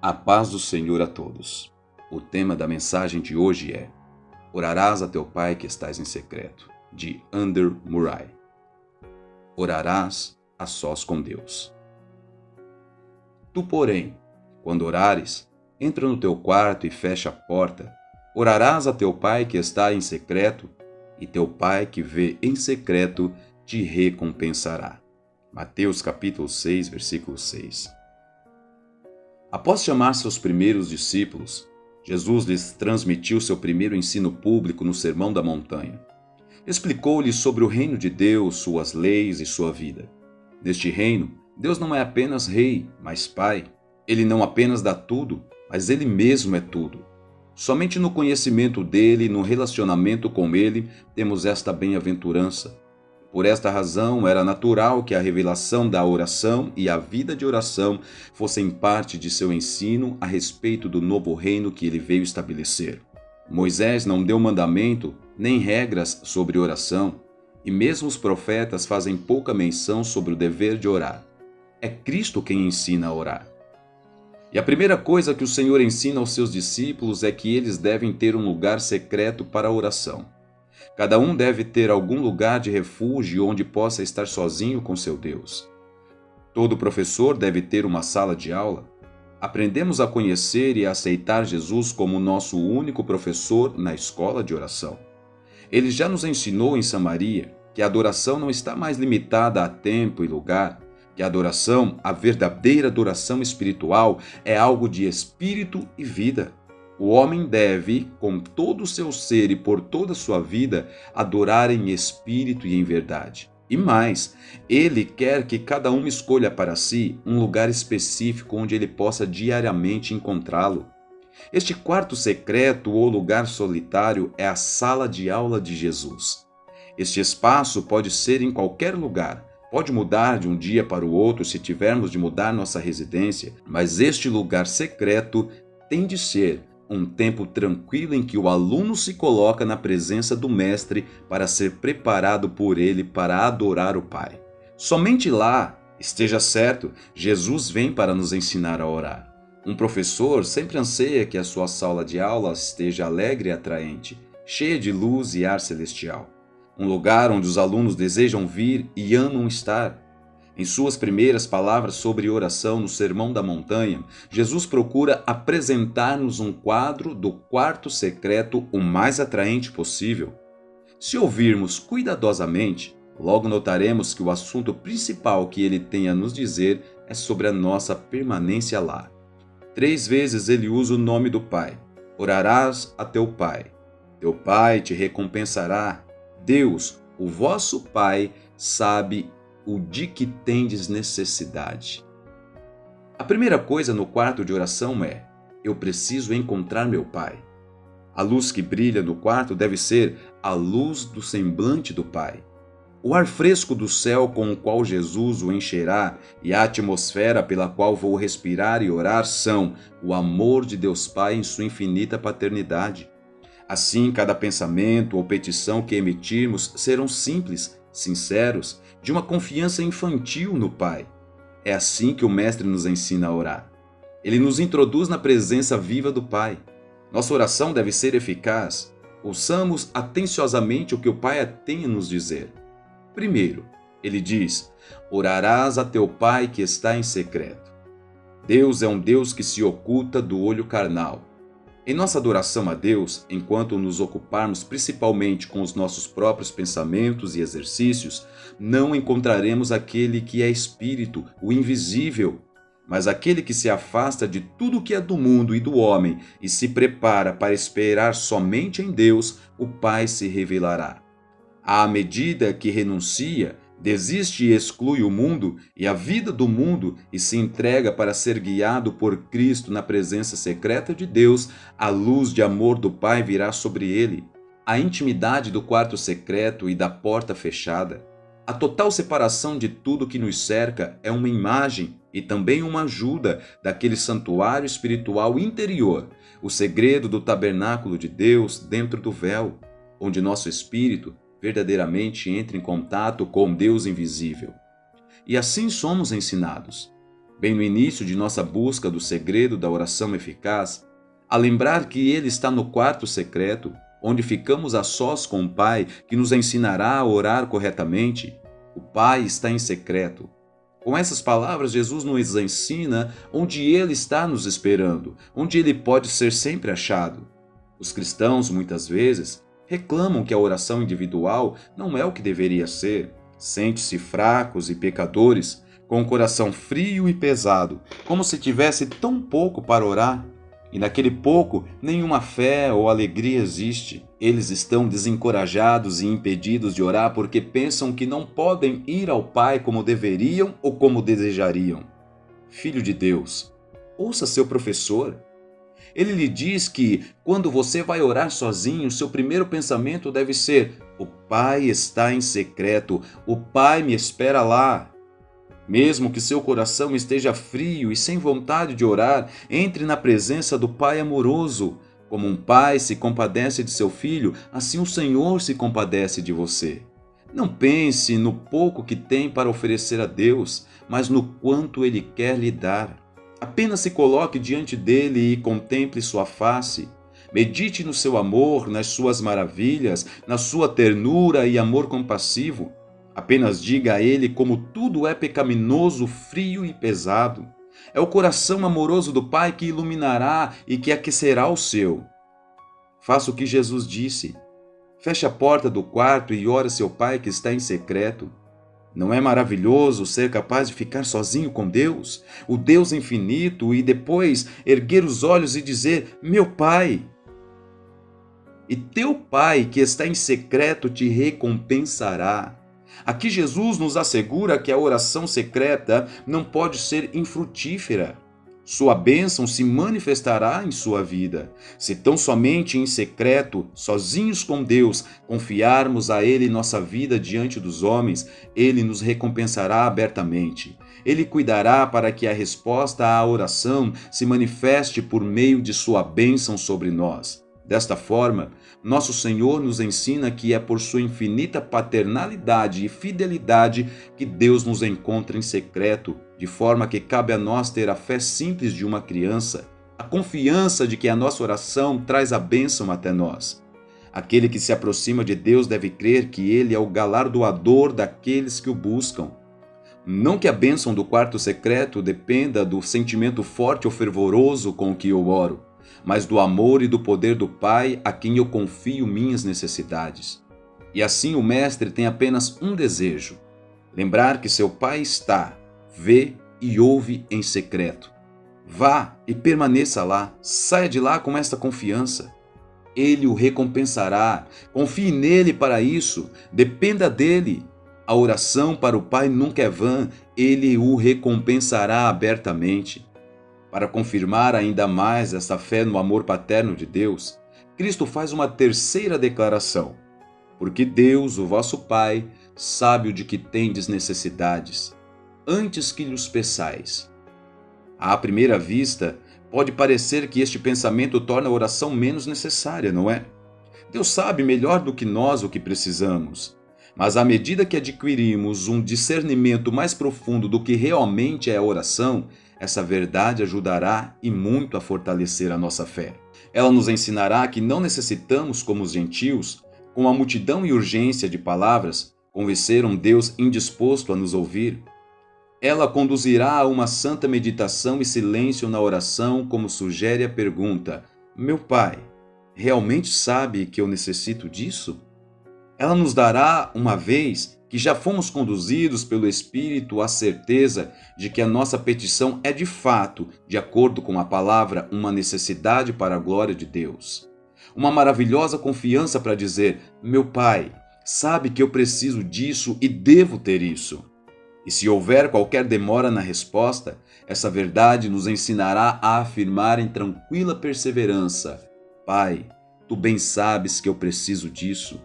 A paz do Senhor a todos. O tema da mensagem de hoje é: Orarás a teu Pai que estás em secreto, de Andrew Murray. Orarás a sós com Deus. Tu, porém, quando orares, entra no teu quarto e fecha a porta. Orarás a teu Pai que está em secreto, e teu Pai que vê em secreto te recompensará. Mateus capítulo 6, versículo 6. Após chamar seus primeiros discípulos, Jesus lhes transmitiu seu primeiro ensino público no Sermão da Montanha. Explicou-lhes sobre o reino de Deus, suas leis e sua vida. Neste reino, Deus não é apenas rei, mas pai. Ele não apenas dá tudo, mas ele mesmo é tudo. Somente no conhecimento dele e no relacionamento com ele temos esta bem-aventurança. Por esta razão, era natural que a revelação da oração e a vida de oração fossem parte de seu ensino a respeito do novo reino que ele veio estabelecer. Moisés não deu mandamento nem regras sobre oração, e mesmo os profetas fazem pouca menção sobre o dever de orar. É Cristo quem ensina a orar. E a primeira coisa que o Senhor ensina aos seus discípulos é que eles devem ter um lugar secreto para a oração. Cada um deve ter algum lugar de refúgio onde possa estar sozinho com seu Deus. Todo professor deve ter uma sala de aula. Aprendemos a conhecer e a aceitar Jesus como nosso único professor na escola de oração. Ele já nos ensinou em Samaria que a adoração não está mais limitada a tempo e lugar, que a adoração, a verdadeira adoração espiritual, é algo de espírito e vida. O homem deve, com todo o seu ser e por toda a sua vida, adorar em espírito e em verdade. E mais, ele quer que cada um escolha para si um lugar específico onde ele possa diariamente encontrá-lo. Este quarto secreto ou lugar solitário é a sala de aula de Jesus. Este espaço pode ser em qualquer lugar. Pode mudar de um dia para o outro se tivermos de mudar nossa residência, mas este lugar secreto tem de ser um tempo tranquilo em que o aluno se coloca na presença do mestre para ser preparado por ele para adorar o Pai. Somente lá, esteja certo, Jesus vem para nos ensinar a orar. Um professor sempre anseia que a sua sala de aula esteja alegre e atraente, cheia de luz e ar celestial. Um lugar onde os alunos desejam vir e amam estar. Em suas primeiras palavras sobre oração no Sermão da Montanha, Jesus procura apresentar-nos um quadro do quarto secreto o mais atraente possível. Se ouvirmos cuidadosamente, logo notaremos que o assunto principal que ele tem a nos dizer é sobre a nossa permanência lá. 3 vezes ele usa o nome do Pai. Orarás a teu Pai. Teu Pai te recompensará. Deus, o vosso Pai, sabe o de que tendes necessidade. A primeira coisa no quarto de oração é: eu preciso encontrar meu Pai. A luz que brilha no quarto deve ser a luz do semblante do Pai. O ar fresco do céu com o qual Jesus o encherá e a atmosfera pela qual vou respirar e orar são o amor de Deus Pai em sua infinita paternidade. Assim, cada pensamento ou petição que emitirmos serão simples, sinceros, de uma confiança infantil no Pai. É assim que o Mestre nos ensina a orar. Ele nos introduz na presença viva do Pai. Nossa oração deve ser eficaz. Ouçamos atenciosamente o que o Pai tem a nos dizer. Primeiro, ele diz: orarás a teu Pai que está em secreto. Deus é um Deus que se oculta do olho carnal. Em nossa adoração a Deus, enquanto nos ocuparmos principalmente com os nossos próprios pensamentos e exercícios, não encontraremos aquele que é espírito, o invisível, mas aquele que se afasta de tudo que é do mundo e do homem e se prepara para esperar somente em Deus, o Pai se revelará. À medida que renuncia, desiste e exclui o mundo e a vida do mundo e se entrega para ser guiado por Cristo na presença secreta de Deus, a luz de amor do Pai virá sobre ele. A intimidade do quarto secreto e da porta fechada, a total separação de tudo que nos cerca é uma imagem e também uma ajuda daquele santuário espiritual interior, o segredo do tabernáculo de Deus dentro do véu, onde nosso espírito verdadeiramente entra em contato com Deus invisível. E assim somos ensinados. bem no início de nossa busca do segredo da oração eficaz, a lembrar que Ele está no quarto secreto, onde ficamos a sós com o Pai, que nos ensinará a orar corretamente. O Pai está em secreto. Com essas palavras, Jesus nos ensina onde Ele está nos esperando, onde Ele pode ser sempre achado. Os cristãos, muitas vezes, reclamam que a oração individual não é o que deveria ser. Sentem-se fracos e pecadores, com o coração frio e pesado, como se tivesse tão pouco para orar. E naquele pouco, nenhuma fé ou alegria existe. Eles estão desencorajados e impedidos de orar porque pensam que não podem ir ao Pai como deveriam ou como desejariam. Filho de Deus, ouça seu professor. Ele lhe diz que, quando você vai orar sozinho, seu primeiro pensamento deve ser: o Pai está em secreto, o Pai me espera lá. Mesmo que seu coração esteja frio e sem vontade de orar, entre na presença do Pai amoroso. Como um pai se compadece de seu filho, assim o Senhor se compadece de você. Não pense no pouco que tem para oferecer a Deus, mas no quanto Ele quer lhe dar. Apenas se coloque diante dele e contemple sua face. Medite no seu amor, nas suas maravilhas, na sua ternura e amor compassivo. Apenas diga a Ele como tudo é pecaminoso, frio e pesado. É o coração amoroso do Pai que iluminará e que aquecerá o seu. Faça o que Jesus disse. Feche a porta do quarto e ore a seu Pai que está em secreto. Não é maravilhoso ser capaz de ficar sozinho com Deus, o Deus infinito, e depois erguer os olhos e dizer: meu Pai? E teu Pai que está em secreto te recompensará. Aqui Jesus nos assegura que a oração secreta não pode ser infrutífera. Sua bênção se manifestará em sua vida. Se tão somente em secreto, sozinhos com Deus, confiarmos a Ele nossa vida diante dos homens, Ele nos recompensará abertamente. Ele cuidará para que a resposta à oração se manifeste por meio de sua bênção sobre nós. Desta forma, nosso Senhor nos ensina que é por sua infinita paternalidade e fidelidade que Deus nos encontra em secreto, de forma que cabe a nós ter a fé simples de uma criança, a confiança de que a nossa oração traz a bênção até nós. Aquele que se aproxima de Deus deve crer que Ele é o galardoador daqueles que o buscam. Não que a bênção do quarto secreto dependa do sentimento forte ou fervoroso com que eu oro, mas do amor e do poder do Pai a quem eu confio minhas necessidades. E assim o Mestre tem apenas um desejo: lembrar que seu Pai está, vê e ouve em secreto. Vá e permaneça lá, saia de lá com esta confiança. Ele o recompensará, confie nele para isso, dependa dele. A oração para o Pai nunca é vã, ele o recompensará abertamente. Para confirmar ainda mais essa fé no amor paterno de Deus, Cristo faz uma terceira declaração: porque Deus, o vosso Pai, sabe o de que tendes necessidades, antes que lhes peçais. À primeira vista, pode parecer que este pensamento torna a oração menos necessária, não é? Deus sabe melhor do que nós o que precisamos. Mas à medida que adquirimos um discernimento mais profundo do que realmente é a oração, essa verdade ajudará e muito a fortalecer a nossa fé. Ela nos ensinará que não necessitamos, como os gentios, com a multidão e urgência de palavras, convencer um Deus indisposto a nos ouvir. Ela conduzirá a uma santa meditação e silêncio na oração, como sugere a pergunta: meu Pai, realmente sabe que eu necessito disso? Ela nos dará, uma vez que já fomos conduzidos pelo Espírito, a certeza de que a nossa petição é de fato, de acordo com a palavra, uma necessidade para a glória de Deus. Uma maravilhosa confiança para dizer: meu Pai, sabe que eu preciso disso e devo ter isso. E se houver qualquer demora na resposta, essa verdade nos ensinará a afirmar em tranquila perseverança: Pai, tu bem sabes que eu preciso disso.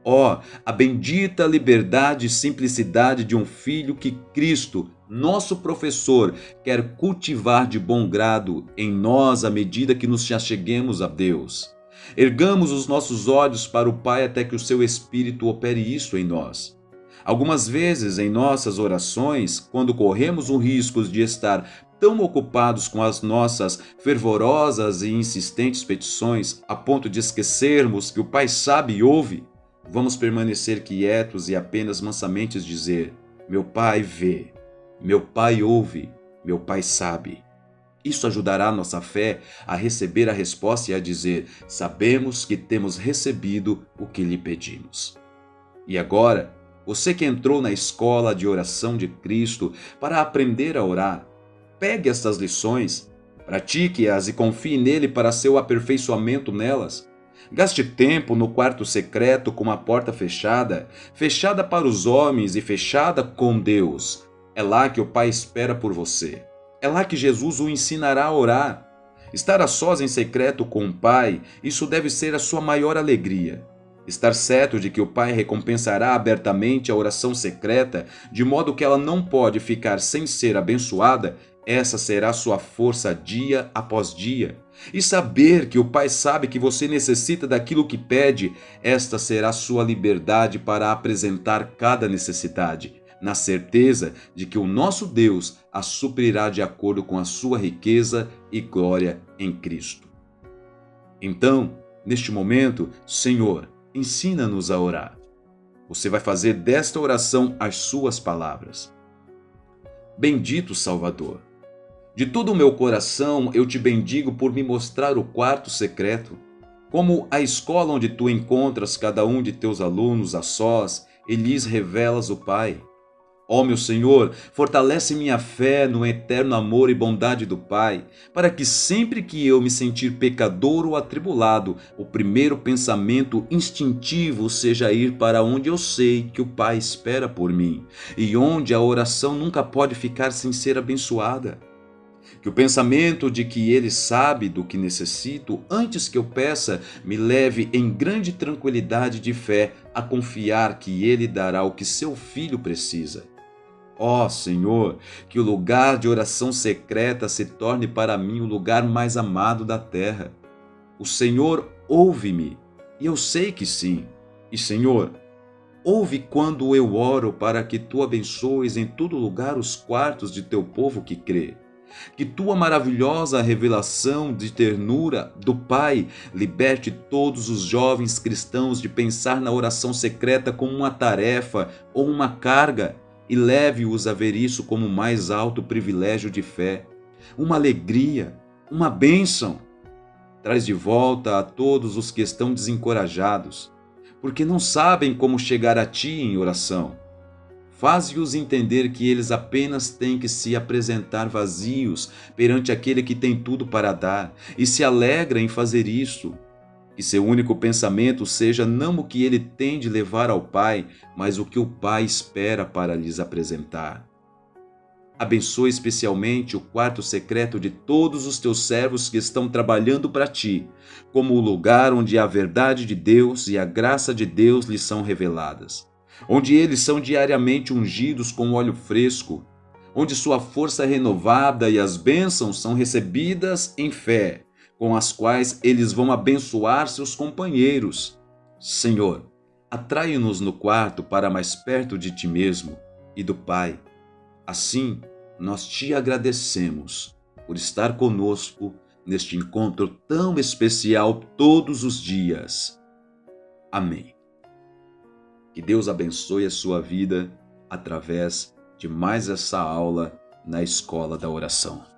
Ó, a bendita liberdade e simplicidade de um filho que Cristo, nosso professor, quer cultivar de bom grado em nós à medida que nos acheguemos a Deus. Ergamos os nossos olhos para o Pai até que o seu Espírito opere isso em nós. Algumas vezes em nossas orações, quando corremos o risco de estar tão ocupados com as nossas fervorosas e insistentes petições, a ponto de esquecermos que o Pai sabe e ouve, vamos permanecer quietos e apenas mansamente dizer: meu Pai vê, meu Pai ouve, meu Pai sabe. Isso ajudará nossa fé a receber a resposta e a dizer: sabemos que temos recebido o que lhe pedimos. E agora, você que entrou na escola de oração de Cristo para aprender a orar, pegue estas lições, pratique-as e confie nele para seu aperfeiçoamento nelas. Gaste tempo no quarto secreto com a porta fechada, fechada para os homens e fechada com Deus. É lá que o Pai espera por você. É lá que Jesus o ensinará a orar. Estar a sós em secreto com o Pai, isso deve ser a sua maior alegria. Estar certo de que o Pai recompensará abertamente a oração secreta, de modo que ela não pode ficar sem ser abençoada, essa será sua força dia após dia. E saber que o Pai sabe que você necessita daquilo que pede, esta será sua liberdade para apresentar cada necessidade, na certeza de que o nosso Deus a suprirá de acordo com a sua riqueza e glória em Cristo. Então, neste momento, Senhor, ensina-nos a orar. Você vai fazer desta oração as suas palavras. Bendito Salvador, de todo o meu coração eu te bendigo por me mostrar o quarto secreto, como a escola onde tu encontras cada um de teus alunos a sós e lhes revelas o Pai. Ó meu Senhor, fortalece minha fé no eterno amor e bondade do Pai, para que sempre que eu me sentir pecador ou atribulado, o primeiro pensamento instintivo seja ir para onde eu sei que o Pai espera por mim, e onde a oração nunca pode ficar sem ser abençoada. Que o pensamento de que Ele sabe do que necessito antes que eu peça me leve em grande tranquilidade de fé a confiar que Ele dará o que seu filho precisa. Ó Senhor, que o lugar de oração secreta se torne para mim o lugar mais amado da terra. O Senhor ouve-me, e eu sei que sim. E Senhor, ouve quando eu oro para que Tu abençoes em todo lugar os quartos de Teu povo que crê. Que Tua maravilhosa revelação de ternura do Pai liberte todos os jovens cristãos de pensar na oração secreta como uma tarefa ou uma carga, e leve-os a ver isso como o mais alto privilégio de fé, uma alegria, uma bênção. Traz de volta a todos os que estão desencorajados, porque não sabem como chegar a Ti em oração. Faze-os entender que eles apenas têm que se apresentar vazios perante aquele que tem tudo para dar, e se alegra em fazer isso. Que seu único pensamento seja não o que ele tem de levar ao Pai, mas o que o Pai espera para lhes apresentar. Abençoe especialmente o quarto secreto de todos os teus servos que estão trabalhando para ti, como o lugar onde a verdade de Deus e a graça de Deus lhes são reveladas, onde eles são diariamente ungidos com óleo fresco, onde sua força é renovada e as bênçãos são recebidas em fé, com as quais eles vão abençoar seus companheiros. Senhor, atrai-nos no quarto para mais perto de Ti mesmo e do Pai. Assim, nós Te agradecemos por estar conosco neste encontro tão especial todos os dias. Amém. Que Deus abençoe a sua vida através de mais essa aula na Escola da Oração.